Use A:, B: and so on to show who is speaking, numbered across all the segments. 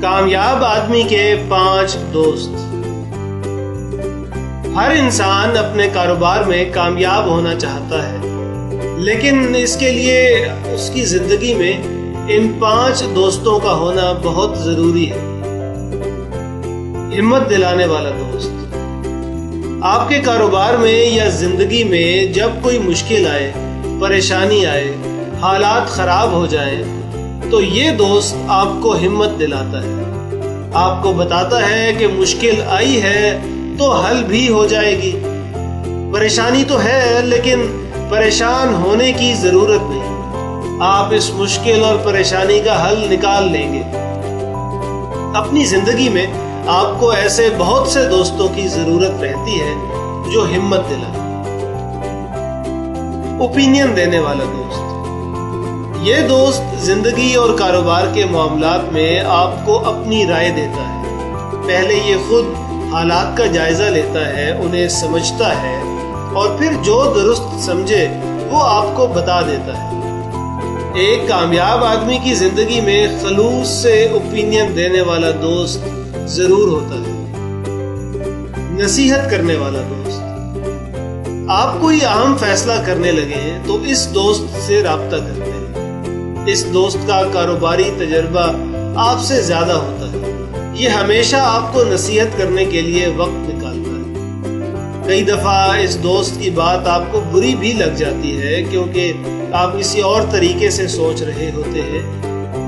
A: کامیاب آدمی کے 5 دوست۔ ہر انسان اپنے کاروبار میں کامیاب ہونا چاہتا ہے، لیکن اس کے لیے اس کی زندگی میں ان 5 دوستوں کا ہونا بہت ضروری ہے۔ ہمت دلانے والا دوست۔ آپ کے کاروبار میں یا زندگی میں جب کوئی مشکل آئے، پریشانی آئے، حالات خراب ہو جائیں تو یہ دوست آپ کو ہمت دلاتا ہے، آپ کو بتاتا ہے کہ مشکل آئی ہے تو حل بھی ہو جائے گی۔ پریشانی تو ہے لیکن پریشان ہونے کی ضرورت نہیں، آپ اس مشکل اور پریشانی کا حل نکال لیں گے۔ اپنی زندگی میں آپ کو ایسے بہت سے دوستوں کی ضرورت رہتی ہے جو ہمت دلائیں۔ اوپینین دینے والا دوست۔ یہ دوست زندگی اور کاروبار کے معاملات میں آپ کو اپنی رائے دیتا ہے۔ پہلے یہ خود حالات کا جائزہ لیتا ہے، انہیں سمجھتا ہے اور پھر جو درست سمجھے وہ آپ کو بتا دیتا ہے۔ ایک کامیاب آدمی کی زندگی میں خلوص سے اوپینین دینے والا دوست ضرور ہوتا ہے۔ نصیحت کرنے والا دوست۔ آپ کوئی اہم فیصلہ کرنے لگے ہیں تو اس دوست سے رابطہ کرتے ہیں۔ اس دوست کا کاروباری تجربہ آپ سے زیادہ ہوتا ہے، یہ ہمیشہ آپ کو نصیحت کرنے کے لیے وقت نکالتا ہے۔ کئی دفعہ اس دوست کی بات آپ کو بری بھی لگ جاتی ہے کیونکہ آپ کسی اور طریقے سے سوچ رہے ہوتے ہیں،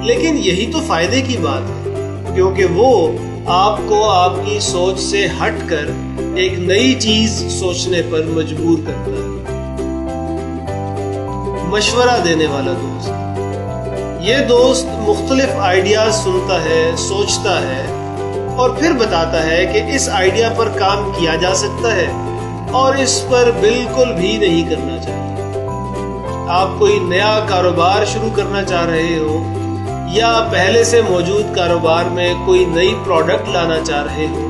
A: لیکن یہی تو فائدے کی بات ہے کیونکہ وہ آپ کو آپ کی سوچ سے ہٹ کر ایک نئی چیز سوچنے پر مجبور کرتا ہے۔ مشورہ دینے والا دوست۔ یہ دوست مختلف آئیڈیاز سنتا ہے، سوچتا ہے اور پھر بتاتا ہے کہ اس آئیڈیا پر کام کیا جا سکتا ہے اور اس پر بالکل بھی نہیں کرنا چاہیے۔ آپ کوئی نیا کاروبار شروع کرنا چاہ رہے ہو یا پہلے سے موجود کاروبار میں کوئی نئی پروڈکٹ لانا چاہ رہے ہو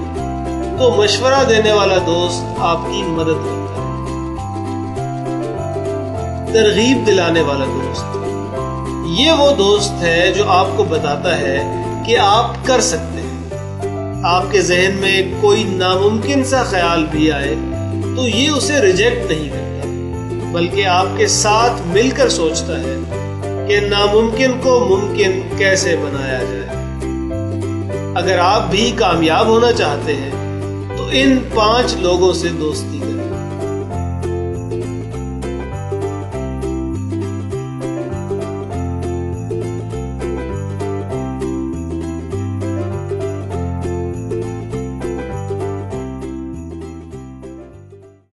A: تو مشورہ دینے والا دوست آپ کی مدد کرتا ہے۔ ترغیب دلانے والا دوست۔ یہ وہ دوست ہے جو آپ کو بتاتا ہے کہ آپ کر سکتے ہیں۔ آپ کے ذہن میں کوئی ناممکن سا خیال بھی آئے تو یہ اسے ریجیکٹ نہیں کرتا، بلکہ آپ کے ساتھ مل کر سوچتا ہے کہ ناممکن کو ممکن کیسے بنایا جائے۔ اگر آپ بھی کامیاب ہونا چاہتے ہیں تو ان 5 لوگوں سے دوستی کریں۔